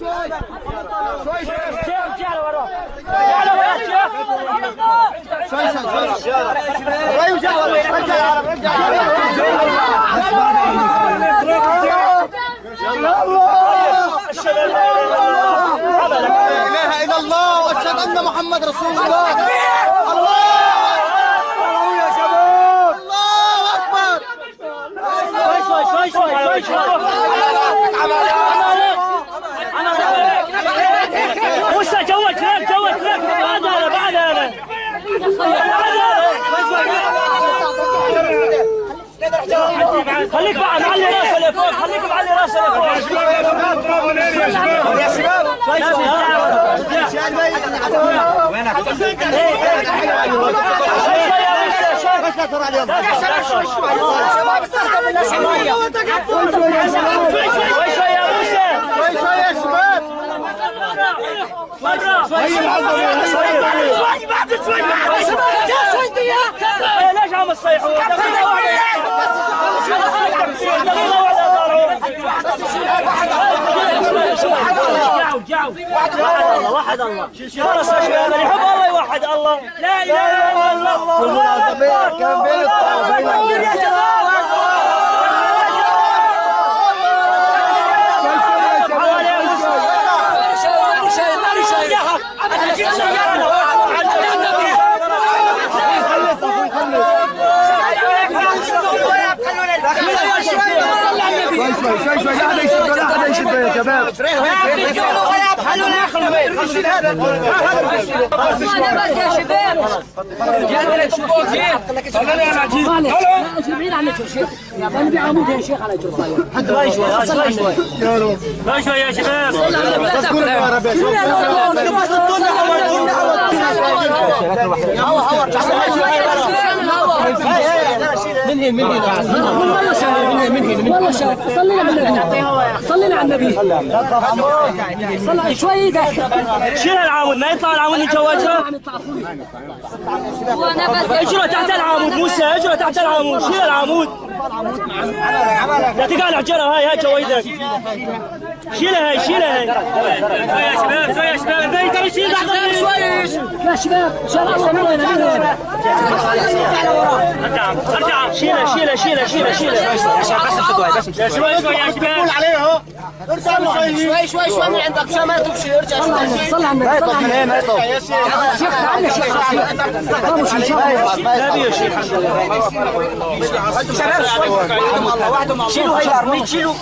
اله الا الله واشهد ان محمد رسول الله. الله يا شباب، الله اكبر. موسى جوك بعد خليك بعد معلي راسه لفوق، خليك معلي راسه لفوق يا شباب. ليش عم تصيحوا؟ واحد الله خلص يا شباب، اللي يحب الله يوحد الله. لا اله الا الله. كان بين الطرفين يا شباب. شوي لا حدا يشد، لا حدا يشد يا شباب. شوي يا شباب. والله شاف صلينا على النبي، صلينا على النبي، صلى شوي ايدك. شيل العمود، ما يطلع العمود من جواته. اجره تحت العمود موسى، اجره تحت العمود، شيل العمود. لا تقع الحجره هاي جويدك. شيلها هاي، شيلها هاي. يا شباب، شوي يا شباب، البيت يشيل شوي يا شباب ان شاء الله. من وين؟ ارجع شيلها شوي يا شباب. عليه اهو. شوي من عندك عشان ما تمشي. ارجع صل على النبي. ما يطلع يا شيخ تعال شيخ. شيلوا هاي الارميد، شيلوا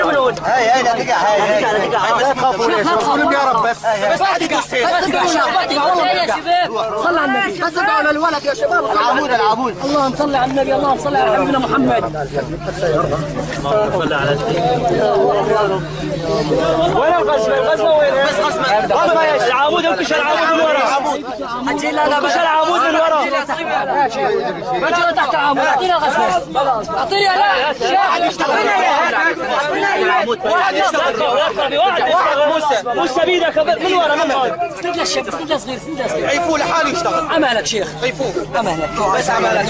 من هون. هاي لا تقع، هاي لا تخافوا يا شباب. يا رب بس صل على النبي. بس ادعوا للولد يا شباب. العبود اللهم صل على النبي، اللهم صل على حبيبنا محمد. اللهم صل على وين القسمه؟ القسمه وين؟ بس قسمه العمود، انكش العمود من ورا. انكش العمود من ورا. رجل تحت العمود. اعطينا القسمه، اعطيني لا شاهد يشتغل. واحد يشتغل موسى بيدك من ورا من هون. اسند للشاب، اسند صغير، اسند صغير. عيفوه لحاله يشتغل. عمالك شيخ، عيفوه عمالك بس عمالك.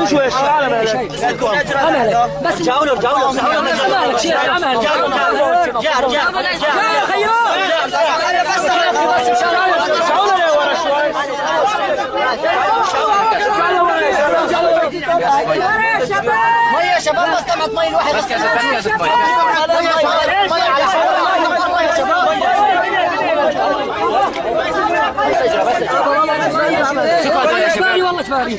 شو ايش عمالك؟ عمالك بس. رجعوا له عمالك شيخ، عمالك. رجع يا خيوط بس رجعوا له ورا شوي. مي يا شباب، بس طلعت مي الواحد. بس والله تفاري.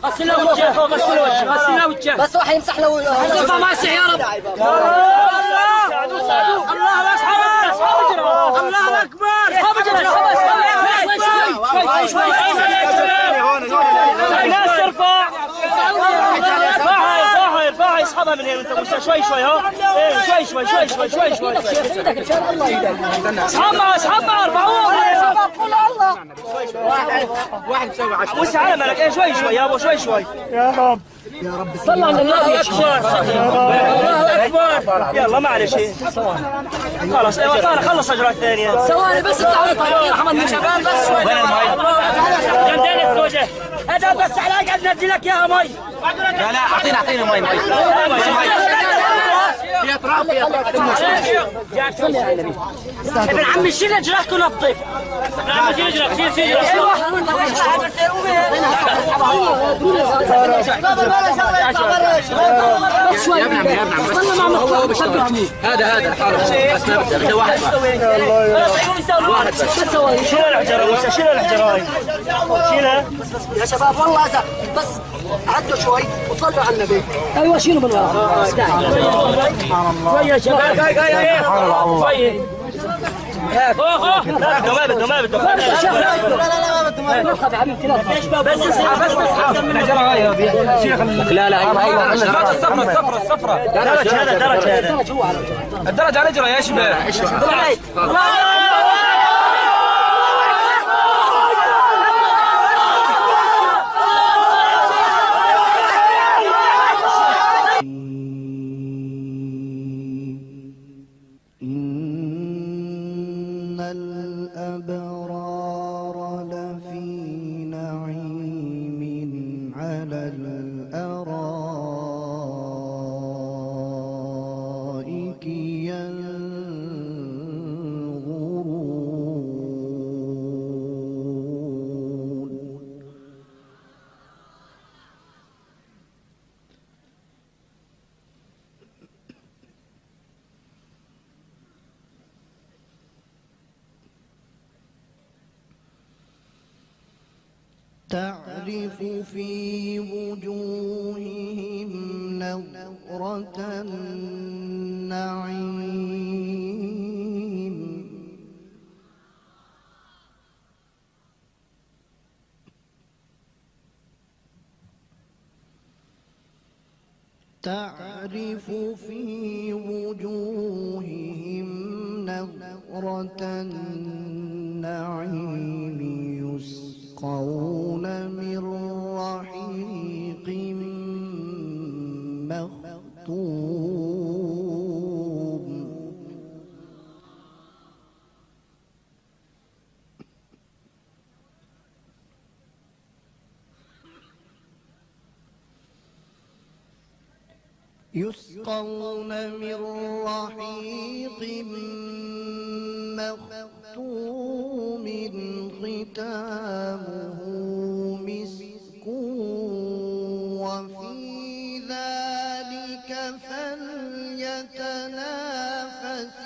غسل وجهه، غسل وجهه، غسل وجهه. بس واحد يمسح له وجهه. ما يصح يا رب. الله اكبر. ناس ارفع. ارفعها اسحبها من هنا انت موسى. شوي ها. شوي اسحبها ارفعوها. قول الله. واحد مسوي 10. موسى على مالك. شوي يا ابو، شوي يا رب. صلى على النبي. الله اكبر. يلا معلش خلص. خلص اجراء الثانيه. ثواني بس اطلعوا لي رحم الله. شباب بس شوي. وين المي؟ جندين السوداء. هذا بس على قد نزل لك يا مي. لا اعطيني مي. صلي على النبي. ابن عمي شيل اجرك ونظف. ابن عمي شيل اجرك شيل شوي يا ابن عمي صلى مع هذا الحارس بس واحد بس شيل الحجره موسى شيل الحجره هاي شيلها يا شباب والله بس عدوا شوي وصلوا على النبي. ايوه شيلوا من ورا. شوي يا شباب شوي ما بده لا ما بده لا حبيبتي لا بس الحجره هاي لا هذا الصفرة درج هذا الدرج على اجره يا شباب. إن الأبرار لفي نعيم على الأرائك ينظرون. تعرف في وجوههم نضرة النعيم تعرف في وجوههم نضرة النعيم يسقون من رحيق مختوم يسقون من رحيق مختوم ختامه مسك وفي ذلك فليتنافس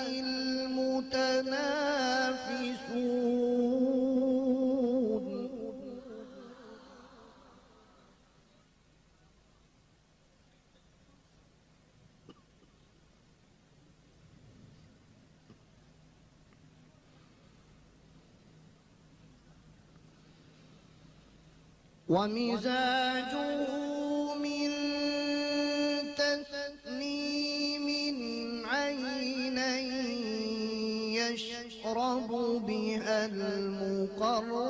المتنافسون. ومزاجه من تسنيم عينا يشرب بها المقربون.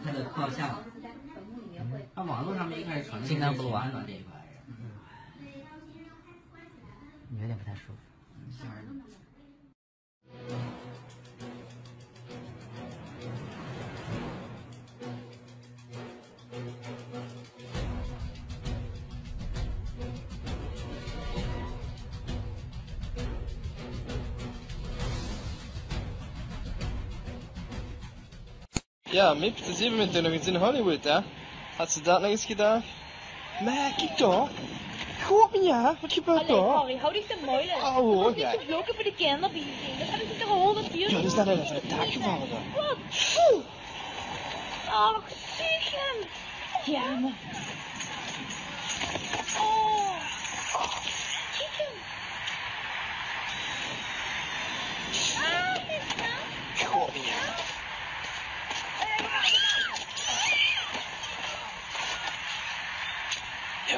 它的靠下，它网络上面一开始传的是安暖这一块，有点不太舒服。Ja, mitt precis med inte någonsin i Hollywood, ja. Hast du dat nog eens gedaan? Maar kijk toch. Kom ja, wat gebeurt er? Harry, hou dich de moeilijk. Oh, hoor Niet jij. te vloeken voor de kinderbiezen. Dat hebben ze toch 100 keer. Ja, dat is dat even de taak gevallen. Wat? Poeh. Ach, zie hem. Jammer. Oh. Kijk hem.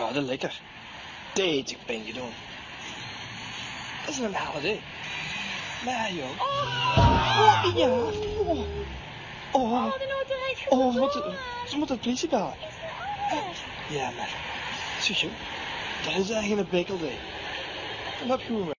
Ja, dat is lekker. Deze ben je doen. Dat is een holiday. Nee, joh. Oh, ja. Oh, ze moeten het politie bellen. Ja, maar. Zusje, dat is eigenlijk een bekelday. Dat heb je goed mee.